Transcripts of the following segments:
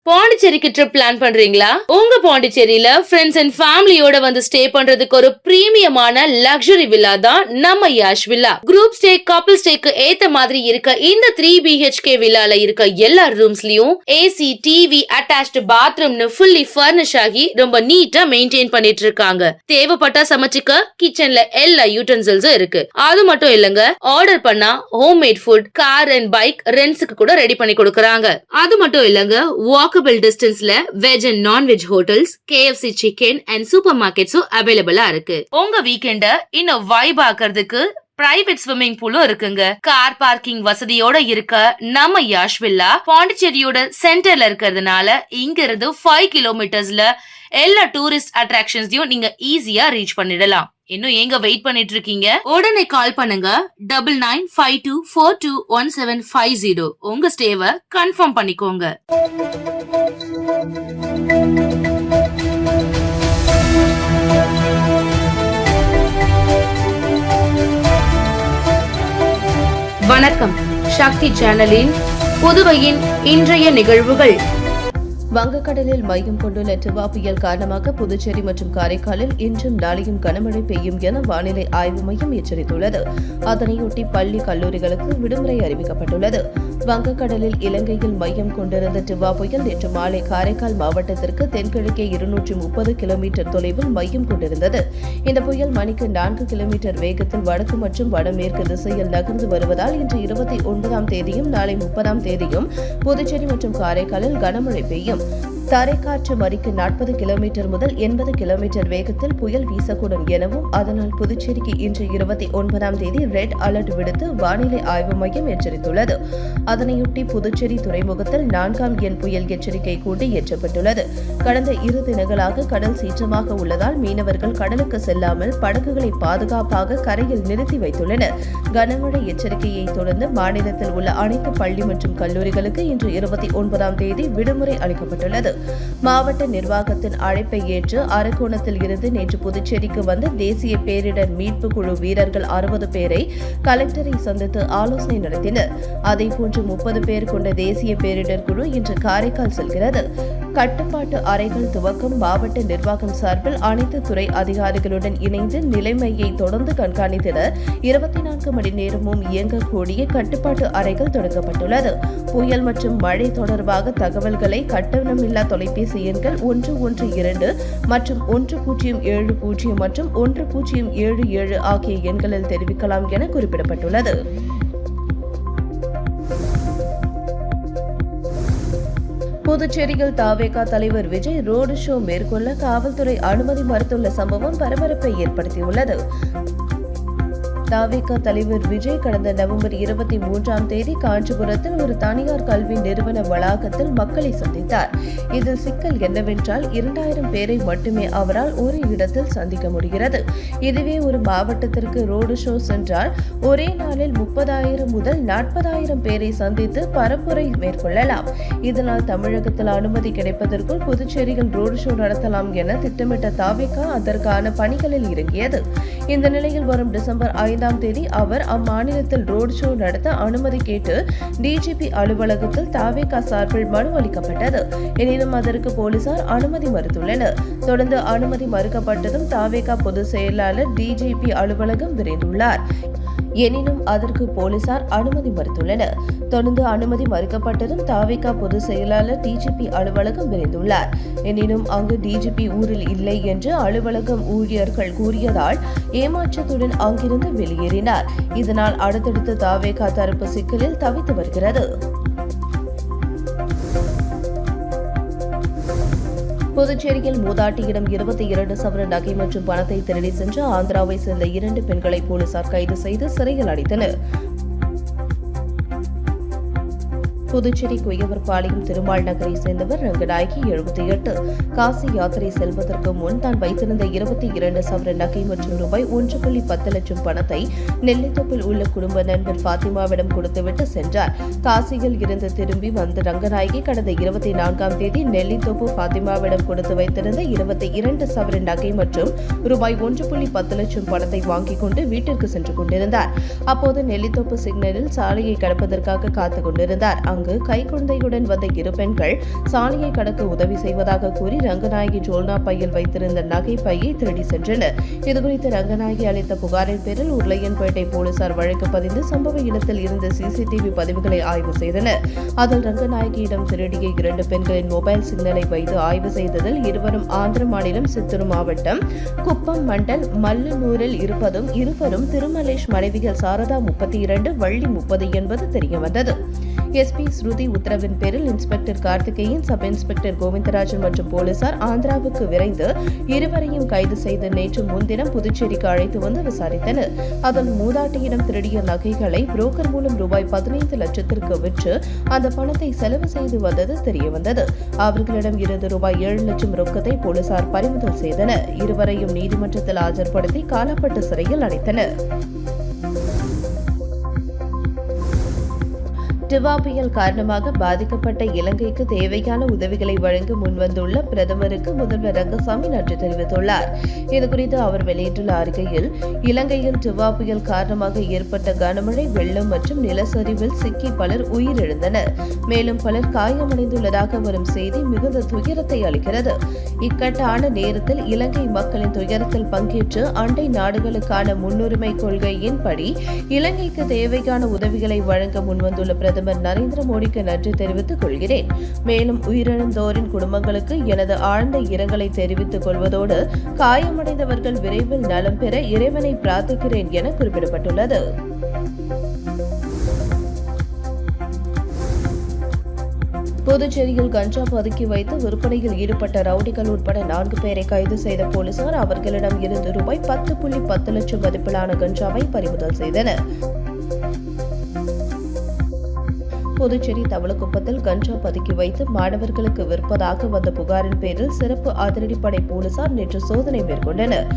பாண்டிச்சேரிக்கு trip plan பண்றீங்களா? உங்க பாண்டிச்சேரியில ஃப்ரெண்ட்ஸ் அண்ட் ஃபேமிலியோட வந்து ஸ்டே பண்றதுக்கு ஒரு பிரீமியமான லக்ஸரி வில்லா தான் நம்ம Yash villa. Group stay, couple ஸ்டேக்கு ஏத்த மாதிரி இருக்க இந்த 3 BHK வில்லால இருக்க எல்லா ரூம்ஸ்லயும் ஏசி, டிவி, அட்டாச்ட் பாத்ரூம்னு ஃபுல்லி ஃபர்னிஷ் ஆகி ரொம்ப நீட்டா மெயின்டைன் பண்ணிட்டு இருக்காங்க. தேவைப்பட்டா சமைச்சுக்க கிச்சன்ல எல்லா யூட்டன்சில்ஸும் இருக்கு. அது மட்டும் இல்லங்க, ஆர்டர் பண்ணா homemade food, car and bike ரெண்ட்ஸ்க்கு கூட ரெடி பண்ணி கொடுக்கறாங்க. அது மட்டும் இல்லங்க, வாக்கபிள் டிஸ்டன்ஸ்ல veg and nonveg hotels, KFC chicken and super மார்க்கெட்ஸும் அவைலபிளா இருக்கு. உங்க வீக்கெண்ட இன்னும் வைப் ஆக்குறதுக்கு பிரைவேட் ஸ்விம்மிங் பூலும் இருக்குங்க. கார் பார்க்கிங் வசதியோட இருக்க நம்ம யாஷ் வில்லா பாண்டிச்சேரியோட சென்டர்ல இருக்கிறதுனால இங்க இருந்து 5 கிலோமீட்டர்ஸ்ல எல்லா டூரிஸ்ட் அட்ராக்ஷன்ஸையும் நீங்க ஈஸியா ரீச் பண்ணிடலாம். இன்னும் எங்க வெயிட் பண்ணிட்டு இருக்கீங்க? உடனே கால் பண்ணுங்க 9952421750. உங்க ஸ்டேவை கன்ஃபார்ம் பண்ணிக்கோங்க. வணக்கம். சக்தி சேனலின் புதுவையின் இன்றைய நிகழ்வுகள். வங்கக்கடலில் மையம் கொண்டுள்ள டிவா புயல் காரணமாக புதுச்சேரி மற்றும் காரைக்காலில் இன்றும் நாளையும் கனமழை பெய்யும் என வானிலை ஆய்வு மையம் எச்சரித்துள்ளது. அதனையொட்டி பள்ளி, கல்லூரிகளுக்கு விடுமுறை அறிவிக்கப்பட்டுள்ளது. வங்கக்கடலில் இலங்கையில் மையம் கொண்டிருந்த டிவா புயல் நேற்று மாலை காரைக்கால் மாவட்டத்திற்கு தென்கிழக்கே 230 கிலோமீட்டர் தொலைவில் மையம் கொண்டிருந்தது. இந்த புயல் மணிக்கு 4 கிலோமீட்டர் வேகத்தில் வடக்கு மற்றும் வடமேற்கு திசையில் நகர்ந்து வருவதால் இன்று 29ஆம் தேதியும் நாளை 30ஆம் தேதியும் புதுச்சேரி மற்றும் காரைக்காலில் கனமழை பெய்யும். தரைக்காற்று மணிக்கு 40 கிலோமீட்டர் முதல் 80 கிலோமீட்டர் வேகத்தில் புயல் வீசக்கூடும் எனவும், அதனால் புதுச்சேரிக்கு இன்று 29ஆம் தேதி ரெட் அலர்ட் விடுத்து வானிலை ஆய்வு மையம் எச்சரித்துள்ளது. அதனையொட்டி புதுச்சேரி துறைமுகத்தில் 4ஆம் எண் புயல் எச்சரிக்கை கூண்டு ஏற்றப்பட்டுள்ளது. கடந்த 2 தினங்களாக கடல் சீற்றமாக உள்ளதால் மீனவர்கள் கடலுக்கு செல்லாமல் படகுகளை பாதுகாப்பாக கரையில் நிறுத்தி வைத்துள்ளனர். கனமழை எச்சரிக்கையை தொடர்ந்து மாநிலத்தில் உள்ள அனைத்து பள்ளி மற்றும் கல்லூரிகளுக்கு இன்று 29ஆம் தேதி விடுமுறை அளிக்கப்பட்டுள்ளது. மாவட்ட நிர்வாகத்தின் அழைப்பை ஏற்று அரக்கோணத்தில் இருந்து நேற்று புதுச்சேரிக்கு வந்த தேசிய பேரிடர் மீட்பு குழு வீரர்கள் 60 பேரை கலெக்டரை சந்தித்து ஆலோசனை நடத்தினர். அதேபோன்று 30 பேர் கொண்ட தேசிய பேரிடர் குழு இன்று காரைக்கால் செல்கிறது. கட்டுப்பாட்டு அறைகள் துவக்கம் மாவட்ட நிர்வாகம் சார்பில் அனைத்து துறை அதிகாரிகளுடன் இணைந்து நிலைமையை தொடர்ந்து கண்காணித்திட 24 மணி நேரமும் இயங்கக்கூடிய கட்டுப்பாட்டு அறைகள் தொடங்கப்பட்டுள்ளது. புயல் மற்றும் மழை தொடர்பாக தகவல்களை கட்டணமில்லா தொலைபேசி எண்கள் 112 மற்றும் 1070 மற்றும் 1077 ஆகிய எண்களில் தெரிவிக்கலாம் என குறிப்பிடப்பட்டுள்ளது. புதுச்சேரியில் தவேகா தலைவர் விஜய் ரோடு ஷோ மேற்கொள்ள காவல்துறை அனுமதி மறுத்துள்ள சம்பவம் பரபரப்பை ஏற்படுத்தியுள்ளது. தவேகா தலைவர் விஜய் கடந்த நவம்பர் 23ஆம் தேதி காஞ்சிபுரத்தில் ஒரு தனியார் கல்வி நிறுவன வளாகத்தில் மக்களை சந்தித்தார். இதில் சிக்கல் என்னவென்றால் 2000 பேரை மட்டுமே அவரால் ஒரு இடத்தில் சந்திக்க முடிகிறது. இதுவே ஒரு மாவட்டத்திற்கு ரோடு ஷோ சென்றால் ஒரே நாளில் 30,000 முதல் 40,000 பேரை சந்தித்து பரப்புரை மேற்கொள்ளலாம். இதனால் தமிழகத்தில் அனுமதி கிடைப்பதற்குள் புதுச்சேரியில் ரோடு ஷோ நடத்தலாம் என திட்டமிட்ட தவேகா அதற்கான பணிகளில் இறங்கியது. இந்த நிலையில் வரும் டிசம்பர் 5ஆம் தேதி அவர் அம்மாநிலத்தில் ரோடு ஷோ நடத்த அனுமதி கேட்டு DGP அலுவலகத்தில் தவேகா சார்பில் மனு அளிக்கப்பட்டது. எனினும் அதற்கு போலீசார் அனுமதி மறுத்துள்ளனர். தொடர்ந்து அனுமதி மறுக்கப்பட்டதும் தவேகா பொதுச் செயலாளர் DGP அலுவலகம் விரைந்துள்ளார். எனினும் அதற்கு போலீசார் அனுமதி மறுத்துள்ளனர். தொடர்ந்து அனுமதி மறுக்கப்பட்டதும் தவேகா பொதுச் செயலாளர் DGP அலுவலகம் விரைந்துள்ளார். எனினும் அங்கு DGP ஊரில் இல்லை என்று அலுவலகம் ஊழியர்கள் கூறியதால் ஏமாற்றத்துடன் அங்கிருந்து வெளியேறினார். இதனால் அடுத்தடுத்து தவேகா தரப்பு சிக்கலில் தவித்து வருகிறது. புதுச்சேரியில் மூதாட்டியிடம் 22 சவரன் நகை மற்றும் பணத்தை திருடி சென்ற ஆந்திராவை சேர்ந்த 2 பெண்களை போலீசார் கைது செய்து சிறையில் அடைத்தனர். புதுச்சேரி குயவர்பாளையம் திருமால் நகரை சேர்ந்தவர் ரங்கநாயகி 78. காசி யாத்திரை செல்வதற்கு முன் தான் வைத்திருந்த 22 சவரன் நகை மற்றும் ரூபாய் 1.10 லட்சம் பணத்தை நெல்லித்தோப்பில் உள்ள குடும்ப நண்பர் பாத்திமாவிடம் கொடுத்துவிட்டு சென்றார். காசியில் இருந்து திரும்பி வந்த ரங்கநாயகி கடந்த 24ஆம் தேதி நெல்லித்தோப்பு பாத்திமாவிடம் கொடுத்து வைத்திருந்த 22 சவரன் நகை மற்றும் ரூபாய் 1.10 லட்சம் பணத்தை வாங்கிக் கொண்டு வீட்டிற்கு சென்று கொண்டிருந்தார். அப்போது நெல்லித்தோப்பு சிக்னலில் சாலையை கடப்பதற்காக காத்துக் கொண்டிருந்தார். அங்கு கைக்குழந்தையுடன் வந்த இரு பெண்கள் சாலையை கடக்க உதவி செய்வதாக கூறி ரங்கநாயகி ஜோல்னா பையில் வைத்திருந்த நகை பையை திருடி சென்றனர். இதுகுறித்து ரங்கநாயகி அளித்த புகாரின் பேரில் உருளையன்பேட்டை போலீசார் வழக்கு பதிந்து சம்பவ இடத்தில் இருந்த சிசிடிவி பதிவுகளை ஆய்வு செய்தனர். அதில் ரங்கநாயகியிடம் திருடிய 2 பெண்களின் மொபைல் சிக்னலை வைத்து ஆய்வு செய்ததில் இருவரும் ஆந்திர மாநிலம் சித்தூர் மாவட்டம் குப்பம் மண்டல் மல்லனூரில் இருப்பதும் இருவரும் திருமலேஷ் மனைவிகள் சாரதா 32 வள்ளி 30 என்பது தெரியவந்தது. எஸ்பி ஸ்ருதி உத்தரவின் பேரில் inspector Karthikeyan, sub inspector Govindarajan மற்றும் போலீசார் ஆந்திராவுக்கு விரைந்து இருவரையும் கைது செய்து நேற்று முன்தினம் புதுச்சேரிக்கு அழைத்து வந்து விசாரித்தனர். அதில் மூதாட்டியிடம் திருடிய நகைகளை புரோக்கர் மூலம் ரூபாய் 15 லட்சத்திற்கு விற்று அந்த பணத்தை செலவு செய்து வந்தது தெரியவந்தது. அவர்களிடம் இருந்து ரூபாய் 7 லட்சம் ரொக்கத்தை போலீசார் பறிமுதல் செய்தனர். இருவரையும் நீதிமன்றத்தில் ஆஜர்படுத்தி காலாப்பட்டு சிறையில் அடைத்தனர். டிவா புயல் காரணமாக பாதிக்கப்பட்ட இலங்கைக்கு தேவையான உதவிகளை வழங்க முன்வந்துள்ள பிரதமருக்கு முதல்வர் ரங்கசாமி நன்றி தெரிவித்துள்ளார். இதுகுறித்து அவர் வெளியிட்டுள்ள அறிக்கையில், இலங்கையில் டிவா புயல் காரணமாக ஏற்பட்ட கனமழை, வெள்ளம் மற்றும் நிலச்சரிவில் சிக்கி பலர் உயிரிழந்தனர். மேலும் பலர் காயமடைந்துள்ளதாக வரும் செய்தி மிகுந்த துயரத்தை அளிக்கிறது. இக்கட்டான நேரத்தில் இலங்கை மக்களின் துயரத்தில் பங்கேற்று அண்டை நாடுகளுக்கான முன்னுரிமை கொள்கையின்படி இலங்கைக்கு தேவையான உதவிகளை வழங்க முன்வந்துள்ள பிரதமர் நரேந்திர மோடிக்கு நன்றி தெரிவித்துக் கொள்கிறேன். மேலும் உயிரிழந்தோரின் குடும்பங்களுக்கு எனது ஆழ்ந்த இரங்கலை தெரிவித்துக் கொள்வதோடு காயமடைந்தவர்கள் விரைவில் நலம் பெற இறைவனை பிரார்த்திக்கிறேன் என குறிப்பிடப்பட்டுள்ளது. புதுச்சேரியில் கஞ்சா பதுக்கி வைத்து விற்பனையில் ஈடுபட்ட ரவுடிகள் உட்பட 4 பேரை கைது செய்த போலீசார் அவர்களிடம் இருந்து ரூபாய் 10.10 லட்சம் மதிப்பிலான கஞ்சாவை பறிமுதல் செய்தனர். புதுச்சேரி தவளக்குப்பத்தில் கஞ்சா பதுக்கி வைத்து மாணவர்களுக்கு விற்பதாக வந்த புகாரின் பேரில் சிறப்பு அதிரடிப்படை போலீசார் நேற்று சோதனை மேற்கொண்டனர்.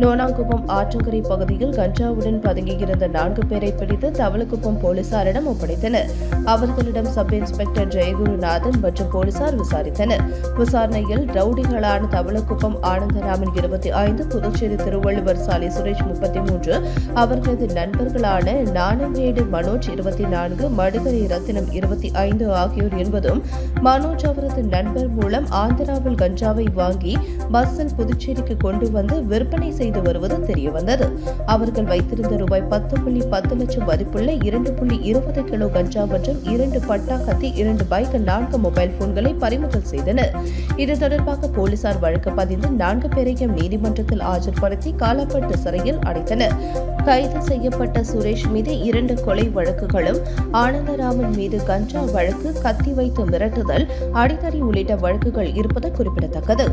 நோனாங்குப்பம் ஆற்றங்கரை பகுதியில் கஞ்சாவுடன் பதுங்கியிருந்த 4 பேரை பிடித்து தவளக்குப்பம் போலீசாரிடம் ஒப்படைத்தனர். அவர்களிடம் சப் இன்ஸ்பெக்டர் ஜெயகுருநாதன் மற்றும் போலீசார் விசாரித்தனர். விசாரணையில் ரவுடிகளான தவளக்குப்பம் ஆனந்தராமன் 25, புதுச்சேரி திருவள்ளுவர் சாலை சுரேஷ் 33, அவர்களது நண்பர்களான நானவேடு மனோஜ் 24, மடுகரை ரத்தினம் 25 ஆகியோர் என்பதும் மனோஜ் அவரது நண்பர் மூலம் ஆந்திராவில் கஞ்சாவை வாங்கி பஸ்ஸில் புதுச்சேரிக்கு கொண்டு வந்து விற்பனை செய்து வருவது தெரியவந்தது. அவர்கள் வைத்திருந்த ரூபாய் 10.10 லட்சம் மதிப்புள்ள 2.20 கிலோ கஞ்சா மற்றும் 2 பட்டா கத்தி, 2 பைக், 4 மொபைல் போன்களை பறிமுதல் செய்தனர். இது தொடர்பாக போலீசார் வழக்கு பதிந்து 4 பேரையும் நீதிமன்றத்தில் ஆஜர்படுத்தி காலாப்பட்டு சிறையில் அடைத்தனர். கைது செய்யப்பட்ட சுரேஷ் மீது 2 கொலை வழக்குகளும், ஆனந்தராமன் மீது கஞ்சா வழக்கு, கத்தி வைத்து மிரட்டுதல், அடிதடி உள்ளிட்ட வழக்குகள் இருப்பது குறிப்பிடத்தக்கது.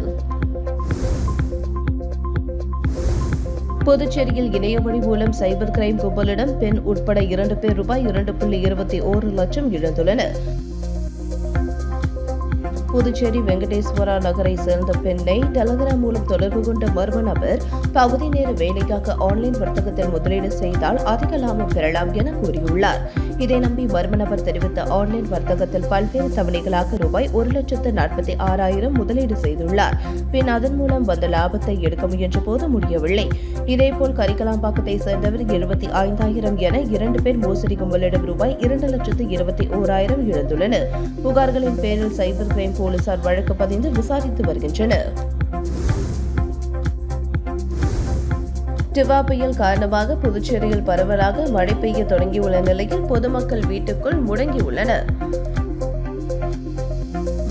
புதுச்சேரியில் இணையவழி மூலம் சைபர் கிரைம் கும்பலிடம் பெண் உட்பட 2 பேர் ரூபாய் 2.21 லட்சம் இழந்துள்ளனர். புதுச்சேரி வெங்கடேஸ்வரா நகரை சேர்ந்த பெண்ணை டெலகிராம் மூலம் தொடர்பு கொண்ட மர்ம நபர் பகுதி நேர வேலைக்காக ஆன்லைன் வர்த்தகத்தில் முதலீடு செய்தால் அதிக லாபம் பெறலாம் என கூறியுள்ளார். இதை நம்பி மர்ம நபர் தெரிவித்த ஆன்லைன் வர்த்தகத்தில் பல்வேறு தவணைகளாக ரூபாய் 1,46,000 முதலீடு செய்துள்ளார். பின் அதன் மூலம் வந்த லாபத்தை எடுக்க முயன்ற போது முடியவில்லை. இதேபோல் கரிக்கலாம்பாக்கத்தை சேர்ந்தவர் 75,000 என 2 பேர் மோசடி கும்பலிடம் ரூபாய் 2,21,000 இழந்துள்ளனர். புகார்களின் பேரில் சைபர் கிரைம் போலீசார் வழக்கு பதிந்து விசாரித்து வருகின்றனர். டிவா புயல் காரணமாக புதுச்சேரியில் பரவலாக மழை பெய்ய தொடங்கியுள்ள நிலையில் பொதுமக்கள் வீட்டுக்குள் முடங்கியுள்ளனர்.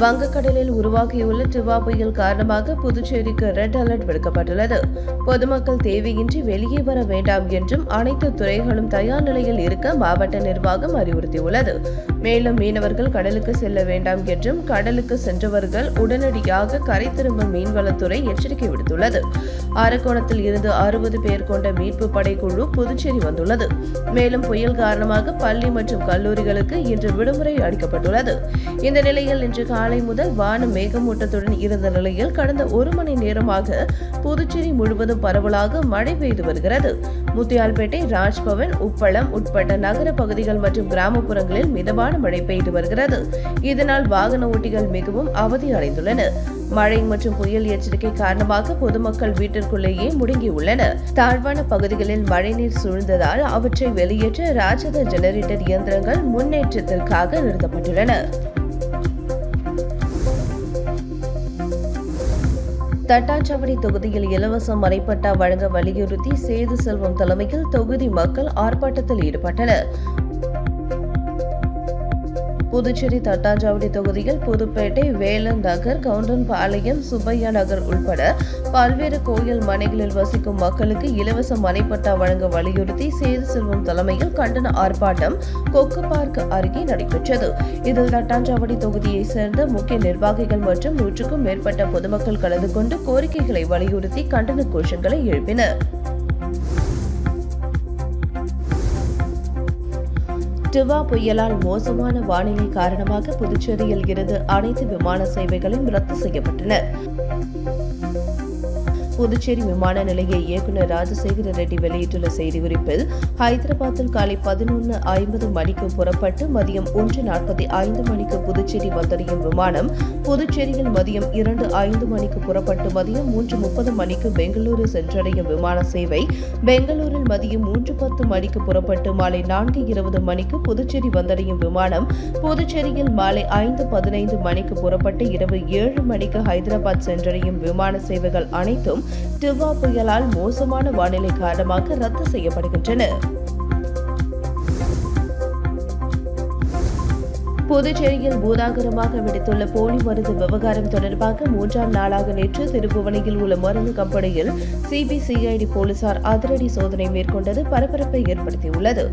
வங்கக்கடலில் உருவாகியுள்ள டிவா புயல் காரணமாக புதுச்சேரிக்கு ரெட் அலர்ட் விடுக்கப்பட்டுள்ளது. பொதுமக்கள் தேவையின்றி வெளியே வர வேண்டாம் என்றும் அனைத்து துறைகளும் தயார் நிலையில் இருக்க மாவட்ட நிர்வாகம் அறிவுறுத்தியுள்ளது. மேலும் மீனவர்கள் கடலுக்கு செல்ல வேண்டாம் என்றும் கடலுக்கு சென்றவர்கள் உடனடியாக கரை திரும்ப மீன்வளத்துறை எச்சரிக்கை விடுத்துள்ளது. அரக்கோணத்தில் இருந்து 60 பேர் கொண்ட மீட்பு படை குழு புதுச்சேரி வந்துள்ளது. மேலும் புயல் காரணமாக பள்ளி மற்றும் கல்லூரிகளுக்கு இன்று விடுமுறை அளிக்கப்பட்டுள்ளது. இந்த நிலையில் இன்று காலை காலை முதல் வானம் மேகமூட்டத்துடன் இருந்த நிலையில் கடந்த 1 மணி நேரமாக புதுச்சேரி முழுவதும் பரவலாக மழை பெய்து வருகிறது. முத்தியால்பேட்டை, ராஜ்பவன், உப்பளம் உட்பட்ட நகர பகுதிகள் மற்றும் கிராமப்புறங்களில் மிதமான மழை பெய்து வருகிறது. இதனால் வாகன ஓட்டிகள் மிகவும் அவதி அடைந்துள்ளனர். மழை மற்றும் புயல் எச்சரிக்கை காரணமாக பொதுமக்கள் வீட்டிற்குள்ளேயே முடங்கியுள்ளனர். தாழ்வான பகுதிகளில் மழைநீர் சூழ்ந்ததால் அவற்றை வெளியேற்ற ராட்சத ஜெனரேட்டர் இயந்திரங்கள் முன்னேற்றத்திற்காக நிறுத்தப்பட்டுள்ளன. தட்டாஞ்சாவடி தொகுதியில் இலவச மனைப்பட்டா வழங்க வலியுறுத்தி சேது செல்வம் தலைமையில் தொகுதி மக்கள் ஆர்ப்பாட்டத்தில் ஈடுபட்டனர். புதுச்சேரி தட்டாஞ்சாவடி தொகுதியில் புதுப்பேட்டை, வேலன் நகர், கவுண்டன்பாளையம், சுப்பையா நகர் உள்பட பல்வேறு கோயில் மனைகளில் வசிக்கும் மக்களுக்கு இலவச மனைப்பட்டா வழங்க வலியுறுத்தி சேது செல்வம் தலைமையில் கண்டன ஆர்ப்பாட்டம் கொக்கு பார்க் அருகே நடைபெற்றது. இதில் தட்டாஞ்சாவடி தொகுதியைச் சேர்ந்த முக்கிய நிர்வாகிகள் மற்றும் 100க்கும் மேற்பட்ட பொதுமக்கள் கலந்து கொண்டு கோரிக்கைகளை வலியுறுத்தி கண்டன கோஷங்களை எழுப்பினர். டிவா புயலால் மோசமான வானிலை காரணமாக புதுச்சேரியில் இருந்து அனைத்து விமான சேவைகளும் ரத்து செய்யப்பட்டன. புதுச்சேரி விமான நிலைய இயக்குநர் ராஜசேகர ரெட்டி வெளியிட்டுள்ள செய்திக்குறிப்பில், ஹைதராபாத்தில் காலை 11:50 மணிக்கு புறப்பட்டு மதியம் 1:45 மணிக்கு புதுச்சேரி வந்தடையும் விமானம் புதுச்சேரியில் மதியம் 2:05 மணிக்கு புறப்பட்டு மதியம் 3:30 மணிக்கு பெங்களூரு சென்றடையும் விமான சேவை, பெங்களூரில் மதியம் 3:10 மணிக்கு புறப்பட்டு மாலை 4:20 மணிக்கு புதுச்சேரி வந்தடையும் விமானம் புதுச்சேரியில் மாலை 5:15 மணிக்கு புறப்பட்டு இரவு 7 மணிக்கு ஹைதராபாத் சென்றடையும் விமான சேவைகள் அனைத்தும் டிவா புயலால் மோசமான வானிலை காரணமாக ரத்து செய்யப்படுகின்றன. புதுச்சேரியில் பூதாகரமாக வெடித்துள்ள போலி மருந்து விவகாரம் தொடர்பாக 3ஆம் நாளாக நேற்று திருப்புவனையில் உள்ள மருந்து கம்பெனியில் சிபிசிஐடி போலீசார் அதிரடி சோதனை மேற்கொண்டது பரபரப்பை ஏற்படுத்தியுள்ளது.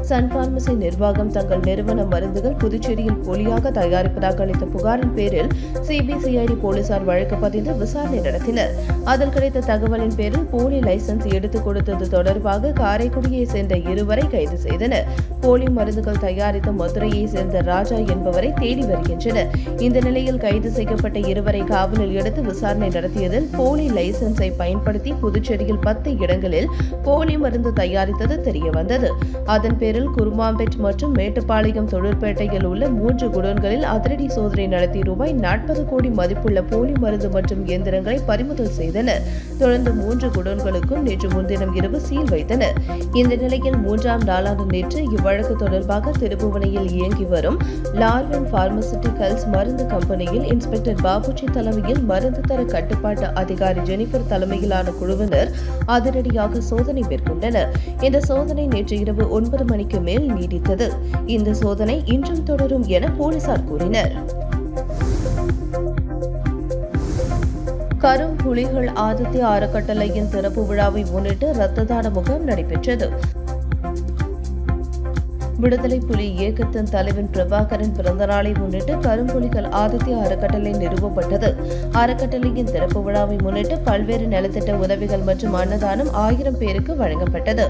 சன் பார்மசி நிர்வாகம் தங்கள் நிறுவன மருந்துகள் புதுச்சேரியில் போலியாக தயாரிப்பதாக அளித்த புகாரின் பேரில் சிபிசிஐடி போலீசார் வழக்கு பதிந்து விசாரணை நடத்தினர். அதில் கிடைத்த தகவலின் பேரில் போலி லைசன்ஸ் எடுத்துக் கொடுத்தது தொடர்பாக காரைக்குடியை சேர்ந்த 2 கைது செய்தனர். போலி மருந்துகள் தயாரித்த மதுரையை சேர்ந்த ராஜா என்பவரை தேடி வருகின்றனர். இந்த நிலையில் கைது செய்யப்பட்ட 2 காவலில் எடுத்து விசாரணை நடத்தியதில் போலி லைசன்ஸை பயன்படுத்தி புதுச்சேரியில் 10 இடங்களில் போலி மருந்து தயாரித்தது தெரியவந்தது. அதன் பேரில் குருமாம்பேட் மற்றும் மேட்டுப்பாளையம், தொழிற்பேட்டையில் உள்ள 3 குடோன்களில் அதிரடி சோதனை நடத்தி ரூபாய் 40 கோடி மதிப்புள்ள போலி மருந்து மற்றும் இயந்திரங்களை பறிமுதல் செய்தனர். தொடர்ந்து 3 குடோன்களுக்கும் நேற்று முன்தினம் இரவு சீல் வைத்தனர். இந்த நிலையில் 3ஆம் நாளான நேற்று இவ்வழக்கு தொடர்பாக திருப்புவனையில் இயங்கி வரும் லார்வன் பார்மசூட்டிகல்ஸ் மருந்து கம்பெனியில் இன்ஸ்பெக்டர் பாபுஜி தலைமையில் மருந்து தர கட்டுப்பாட்டு அதிகாரி ஜெனிஃபர் தலைமையிலான குழுவினர் அதிரடியாக சோதனை மேற்கொண்டனர். இந்த சோதனை நேற்று இரவு 9 மணிக்கு மேல் நீடித்தது. இந்த சோதனை இன்றும் தொடரும் என போலீசார் கூறினர். கரும்புலிகள் ஆதித்ய அறக்கட்டளையின் திறப்பு விழாவை முன்னிட்டு இரத்த தான முகாம் நடைபெற்றது. விடுதலை புலி இயக்கத்தின் தலைவன் பிரபாகரன் பிறந்தநாளை முன்னிட்டு கரும்புலிகள் ஆதித்ய அறக்கட்டளை நிறுவப்பட்டது. அறக்கட்டளையின் திறப்பு விழாவை முன்னிட்டு பல்வேறு நலத்திட்ட உதவிகள் மற்றும் அன்னதானம் 1000 பேருக்கு வழங்கப்பட்டது.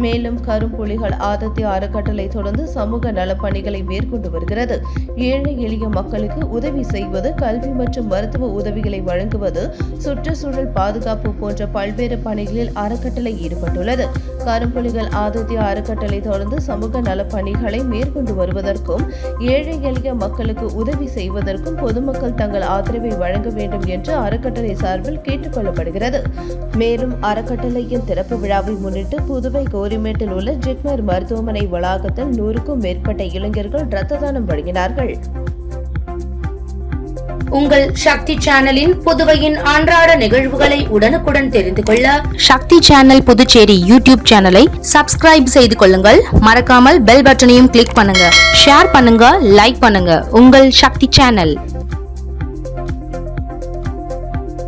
மேலும் கரும்புலிகள் ஆதித்ய அறக்கட்டளை தொடர்ந்து சமூக நலப்பணிகளை மேற்கொண்டு வருகிறது. ஏழை எளிய மக்களுக்கு உதவி செய்வது, கல்வி மற்றும் மருத்துவ உதவிகளை வழங்குவது, சுற்றுச்சூழல் பாதுகாப்பு போன்ற பல்வேறு பணிகளில் அறக்கட்டளை ஈடுபட்டுள்ளது. கரும்புலிகள் ஆதித்ய அறக்கட்டளை தொடர்ந்து சமூக நல பணிகளை மேற்கொண்டு வருவதற்கும் ஏழை எளிய மக்களுக்கு உதவி செய்வதற்கும் பொதுமக்கள் தங்கள் ஆதரவை வழங்க வேண்டும் என்று அறக்கட்டளை சார்பில் கேட்டுக் கொள்ளப்படுகிறது. மேலும் அறக்கட்டளையின் திறப்பு விழாவை முன்னிட்டு புதுவை கோரிமேட்டில் உள்ள ஜிப்மர் மருத்துவமனை வளாகத்தில் 100க்கும் மேற்பட்ட இளைஞர்கள் இரத்த தானம் வழங்கினார்கள். உங்கள் சக்தி சேனலின் புதுவையின் அன்றாட நிகழ்வுகளை உடனுக்குடன் தெரிந்து கொள்ள சக்தி சேனல் புதுச்சேரி யூடியூப் சேனலை சப்ஸ்கிரைப் செய்து கொள்ளுங்கள். மறக்காமல் பெல் பட்டனையும் கிளிக் பண்ணுங்க, ஷேர் பண்ணுங்க, லைக் பண்ணுங்க. உங்கள் சக்தி சேனல்.